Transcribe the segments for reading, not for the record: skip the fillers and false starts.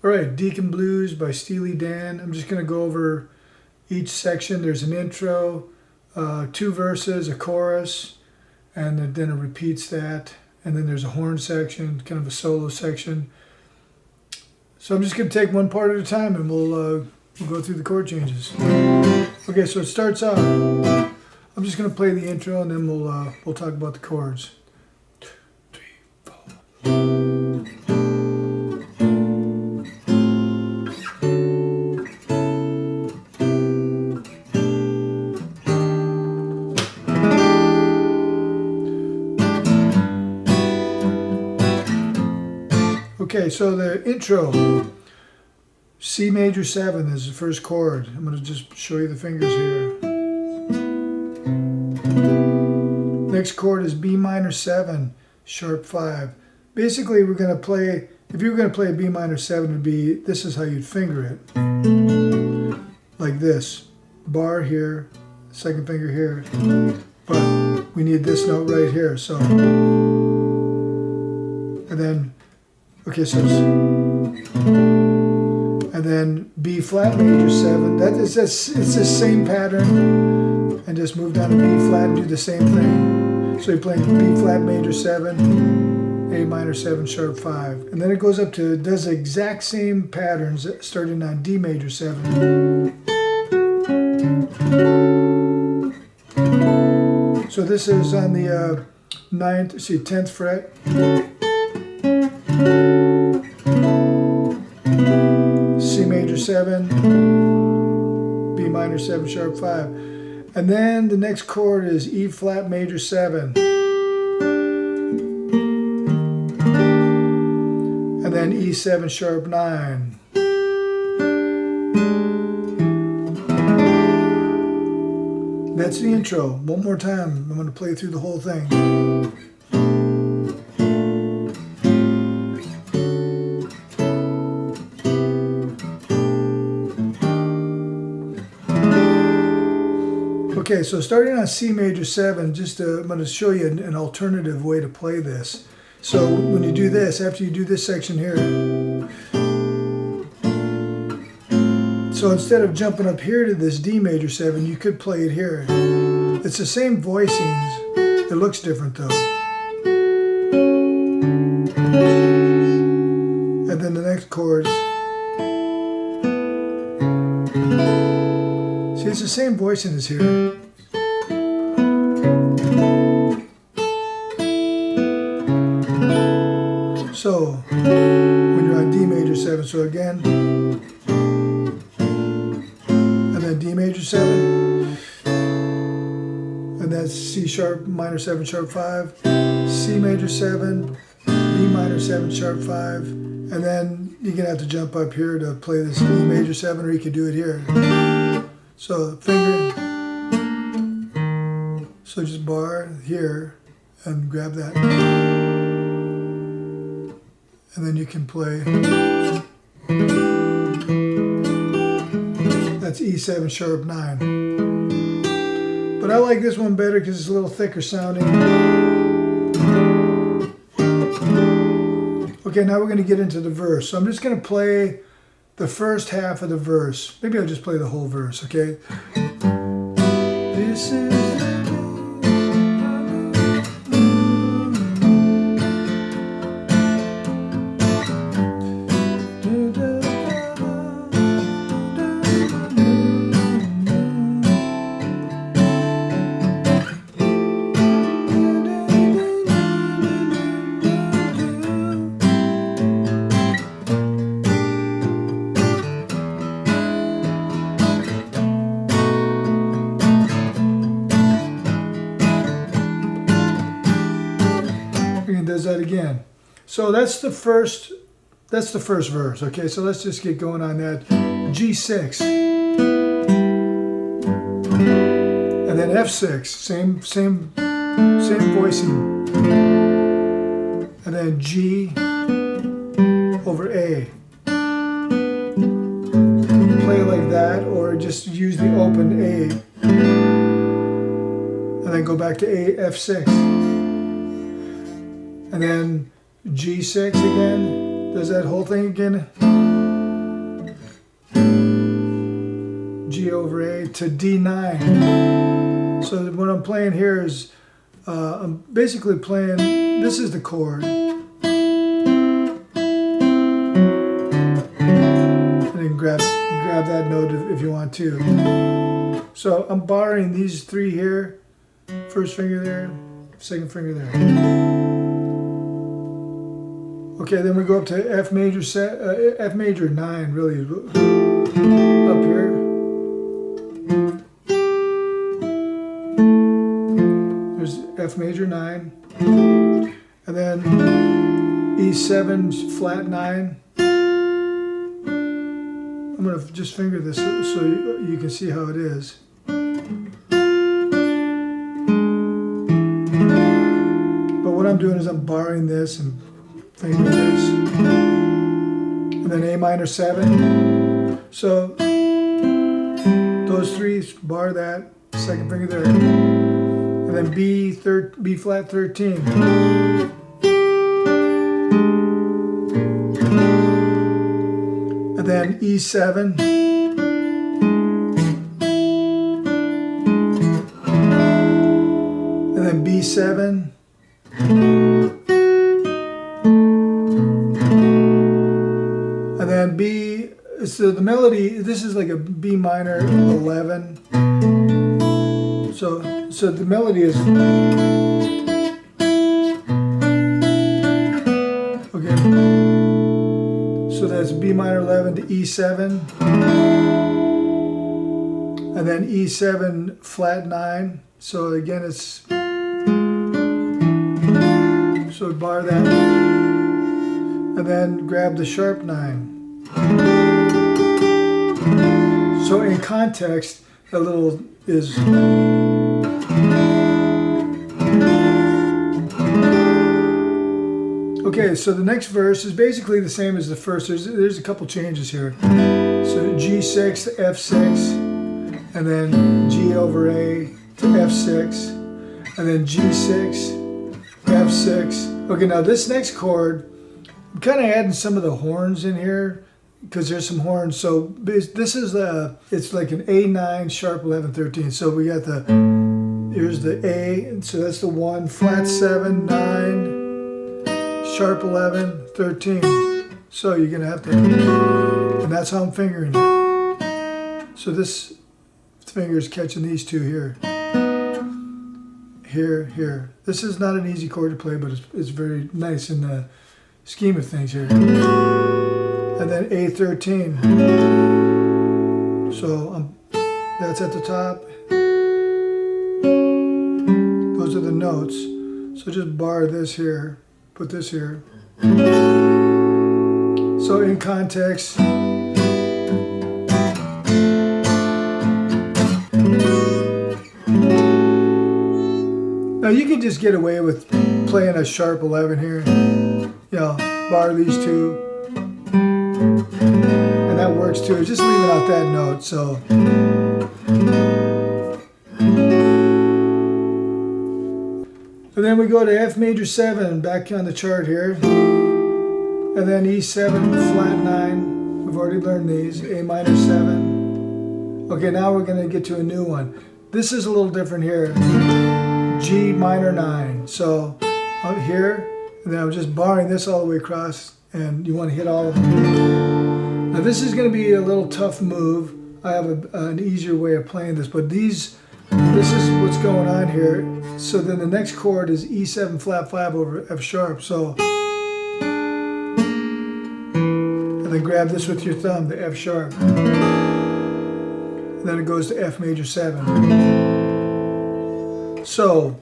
All right, Deacon Blues by Steely Dan. I'm just going to go over each section. There's an intro, 2 verses, a chorus, and then it repeats that. And then there's a horn section, kind of a solo section. So I'm just going to take one part at a time, and we'll go through the chord changes. Okay, so it starts out. I'm just going to play the intro, and then we'll talk about the chords. 2, 3, 4. Okay, so the intro, C major 7 is the first chord. I'm going to just show you the fingers here. Next chord is B minor 7, sharp 5. Basically, we're going to play, if you were going to play a B minor 7, it would be, this is how you'd finger it. Like this. Bar here, second finger here. But we need this note right here, so. And then, okay, so, and then B flat major 7. It's the same pattern, and just move down to B flat and do the same thing. So you're playing B flat major 7, A minor 7, sharp 5, and then it goes up to, does the exact same patterns starting on D major 7. So this is on the 10th fret. C major 7, B minor 7, sharp 5. And then the next chord is E flat major 7. And then E7 sharp 9. That's the intro. One more time. I'm going to play through the whole thing. Okay, so starting on C major 7, I'm going to show you an alternative way to play this. So when you do this, after you do this section here, so instead of jumping up here to this D major 7, you could play it here. It's the same voicings. It looks different though. And then the next chords. See, it's the same voicing as here. So, when you're on D major 7, so again, and then D major 7, and that's C sharp minor 7 sharp 5, C major 7, B minor 7 sharp 5, and then you're going to have to jump up here to play this E major 7, or you could do it here. So, finger, so just bar here, and grab that. And then you can play, that's E7 sharp 9. But I like this one better because it's a little thicker sounding. Okay, now we're going to get into the verse. So I'm just going to play the first half of the verse. Maybe I'll just play the whole verse, okay? This is does that again. So that's the first verse, okay? So let's just get going on that. G6. And then F6, same voicing. And then G over A. Play it like that, or just use the open A. And then go back to A, F6. And then G6 again, does that whole thing again. G over A to D9. So what I'm playing here is, I'm basically playing, this is the chord. And then grab that note if you want to. So I'm borrowing these three here. First finger there, second finger there. Okay, then we go up to F major F major 9, really, up here. There's F major 9, and then E7 flat 9. I'm gonna just finger this so you can see how it is. But what I'm doing is I'm borrowing this and fingering this, and then A minor 7. So those three, bar that, second finger there, and then B flat 13. And then E7, and then B7, and then B. So the melody, this is like a B minor 11. So the melody is okay. So that's B minor 11 to E7, and then E7 flat 9. So again, it's, so bar that, and then grab the sharp 9. So in context, a little is, okay, so the next verse is basically the same as the first. There's a couple changes here. So G6 to F6, and then G over A to F6, and then G6, F6. Okay, now this next chord, I'm kind of adding some of the horns in here because there's some horns. So this is it's like an A9 sharp 11 13. So we got here's the A, so that's the 1, flat 7, 9, sharp 11, 13. So you're gonna have to, and that's how I'm fingering it. So this finger is catching these two here. Here, here. This is not an easy chord to play, but it's very nice in the scheme of things here. And then A13. So that's at the top. Those are the notes. So just bar this here, put this here. So in context, now you can just get away with playing a sharp 11 here. You know, bar these two, and that works too. Just leaving out that note. So, and then we go to F major 7, back on the chart here, and then E7 flat 9. We've already learned these. A minor 7. Okay, now we're going to get to a new one. This is a little different here. G minor 9. So out here, and then I'm just barring this all the way across, and you want to hit all of them. Now this is going to be a little tough move. I have an easier way of playing this, but this is what's going on here. So then the next chord is E7 flat 5 over F sharp. So, and then grab this with your thumb, the F sharp. And then it goes to F major 7. So,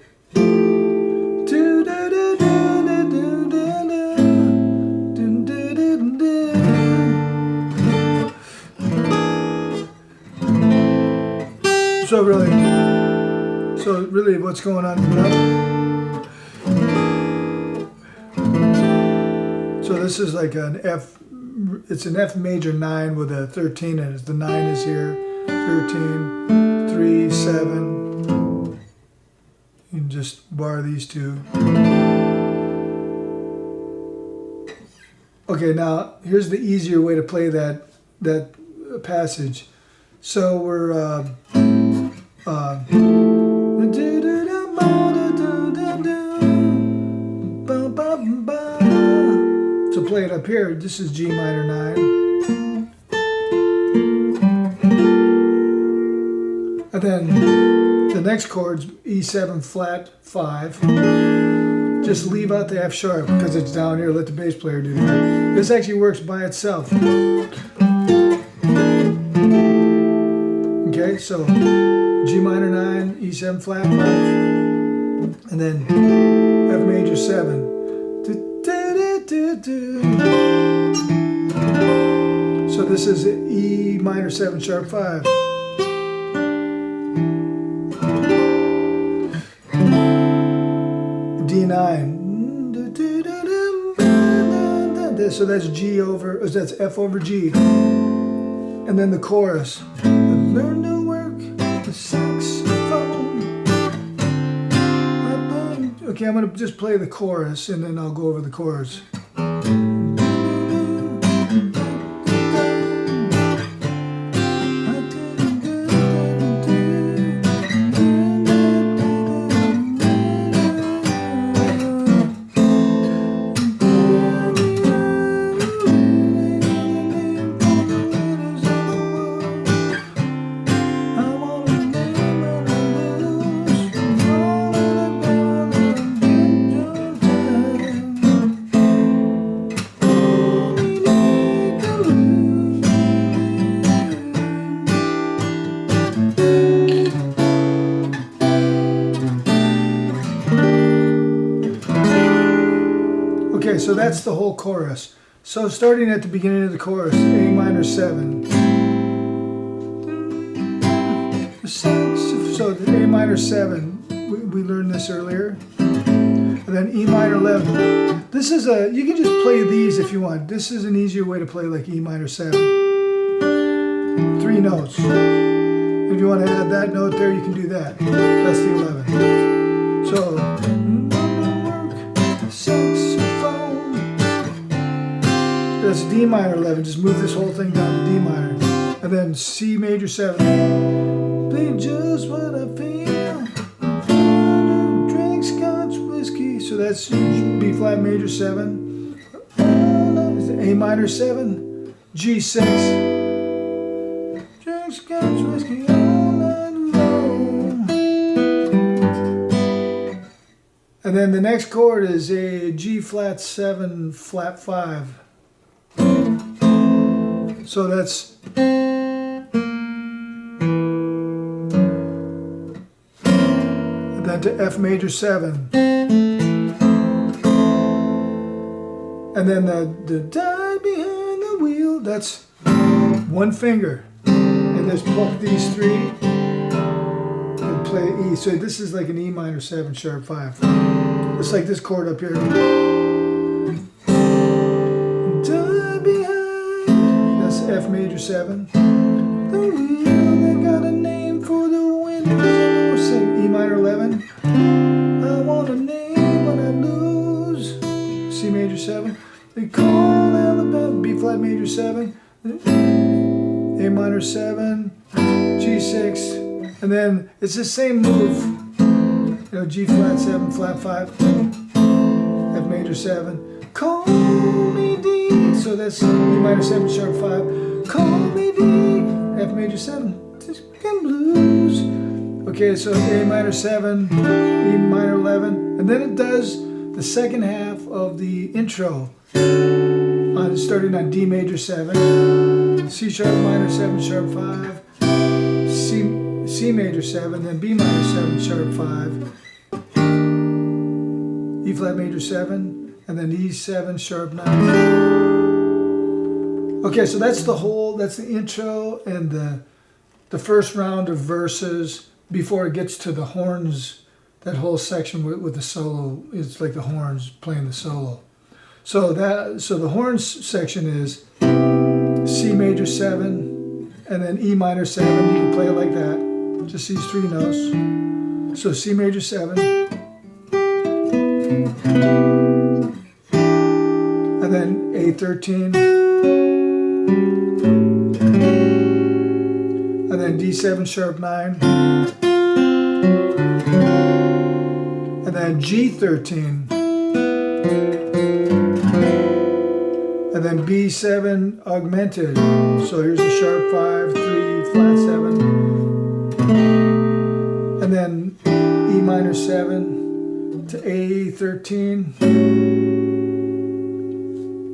so really what's going on now? So this is like an F, it's an F major 9 with a 13 in it. The 9 is here, 13, 3, 7. You can just bar these two. Okay, now here's the easier way to play that passage. So we're so play it up here. This is G minor 9. And then the next chord's E7 flat 5. Just leave out the F sharp because it's down here. Let the bass player do that. This actually works by itself. Okay, so G minor 9, E7 flat 5, and then F major 7. So this is E minor 7 sharp 5. D9. So that's G over, that's F over G. And then the chorus. Learn to work the saxophone. Okay, I'm going to just play the chorus and then I'll go over the chorus. Okay, so that's the whole chorus. So starting at the beginning of the chorus, A minor 7. So the A minor 7, we learned this earlier. And then E minor 11. This is you can just play these if you want. This is an easier way to play like E minor 7. 3 notes. If you want to add that note there, you can do that. That's the 11. So, that's D minor 11. Just move this whole thing down to D minor. And then C major 7. Play just what I feel. Drink scotch whiskey. So that's B flat major 7. A minor 7. G6. Drink scotch whiskey all night long. And then the next chord is a G flat 7 flat 5. So that's and then to F major 7. And then the die behind the wheel, that's one finger. And just pluck these 3 and play E. So this is like an E minor 7 sharp 5. It's like this chord up here. F major 7. The wheel, they got a name for the windows. Sing E minor 11. I want a name when I lose. C major 7. They call Alabama. B flat major 7. A minor 7. G6. And then it's the same move. You know, G flat 7, flat 5. F major 7. Call me D. So that's E minor 7 sharp 5. Call me D. F major 7. Disco blues. Okay, so A minor 7, E minor 11, and then it does the second half of the intro. Starting on D major 7, C sharp minor 7 sharp 5, C major 7, then B minor 7 sharp 5, E flat major 7, and then E7 sharp 9. Okay, so that's the intro and the first round of verses before it gets to the horns. That whole section with the solo, it's like the horns playing the solo. So the horns section is C major 7 and then E minor 7. You can play it like that. Just these 3 notes. So C major 7. And then A13. and then D7 sharp 9, and then G13, and then B7 augmented. So here's a sharp 5, 3, flat 7, and then E minor 7 to A13.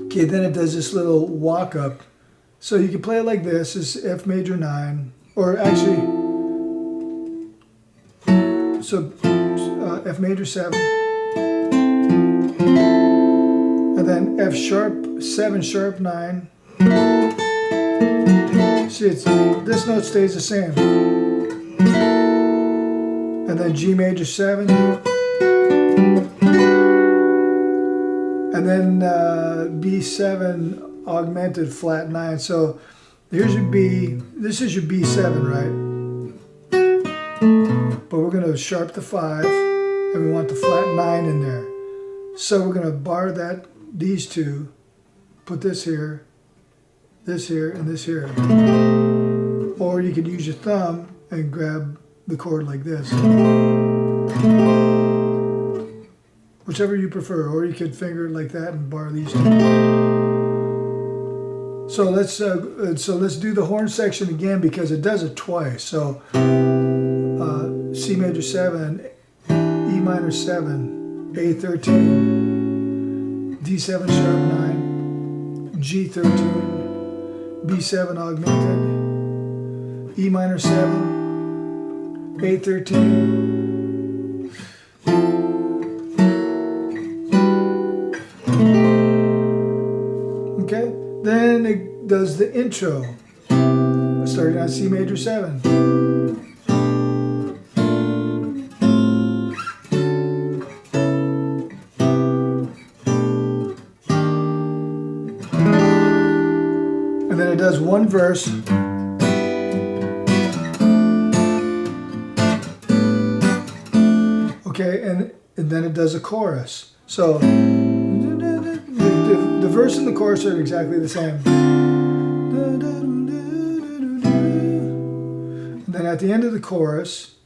Okay, then it does this little walk up. So you can play it like this, is F major 9, or actually, so F major 7, and then F sharp 7 sharp 9. See, this note stays the same. And then G major 7, and then B7 augmented flat 9. So here's your B, this is your B7, right? But we're going to sharp the 5, and we want the flat 9 in there. So we're going to bar these two, put this here, and this here. Or you could use your thumb and grab the chord like this. Whichever you prefer, or you could finger it like that and bar these two. So let's do the horn section again, because it does it twice. So C major 7, E minor 7, A13, D7 sharp 9, G13, B7 augmented, E minor 7, A13. Okay, then it does the intro, starting on C major 7. And then it does one verse. Okay, and then it does a chorus. So the verse and the chorus are exactly the same. And then at the end of the chorus,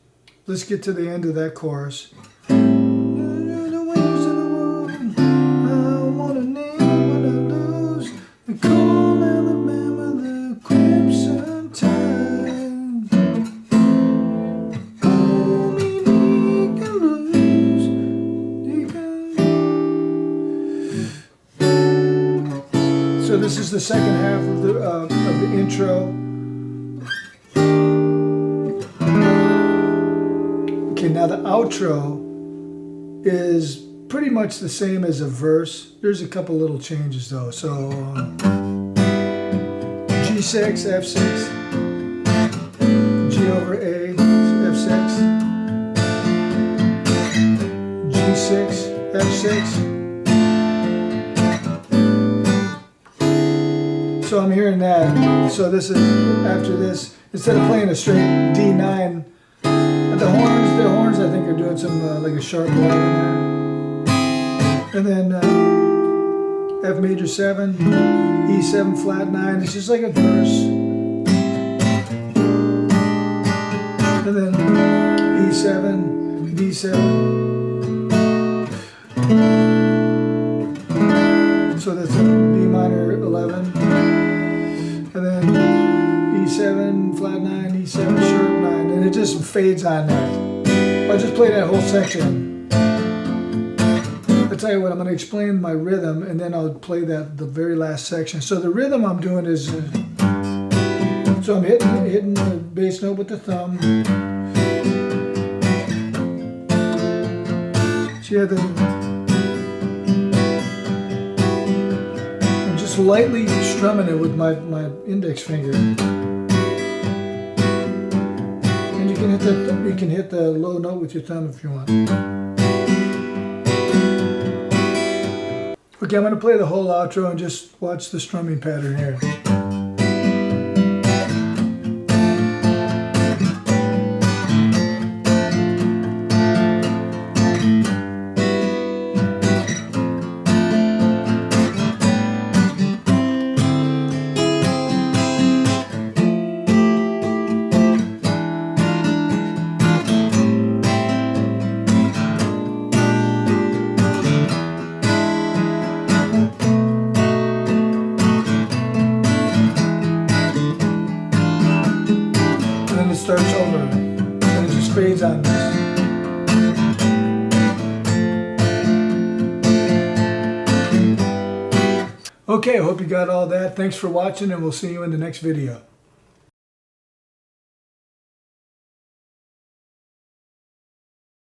let's get to the end of that chorus. So this is the second half of the intro. Okay, now the outro is pretty much the same as a verse. There's a couple little changes though. So G6, F6, G over A, F6, G6, F6. So I'm hearing that. So this is, after this, instead of playing a straight D9, the horns I think are doing some like a sharp 11 there. And then F major 7, E7 flat 9. It's just like a verse. And then E7, D7. So that's a B minor 11. And then E7 flat 9, E7 sharp 9, and it just fades on that. I'll just play that whole section. I'll tell you what, I'm going to explain my rhythm, and then I'll play the very last section. So the rhythm I'm doing is, so I'm hitting the bass note with the thumb. So you have just lightly strumming it with my index finger. And you can hit the low note with your thumb if you want. Okay, I'm going to play the whole outro and just watch the strumming pattern here. then it starts over, and it just fades on this. Okay, I hope you got all that. Thanks for watching, and we'll see you in the next video.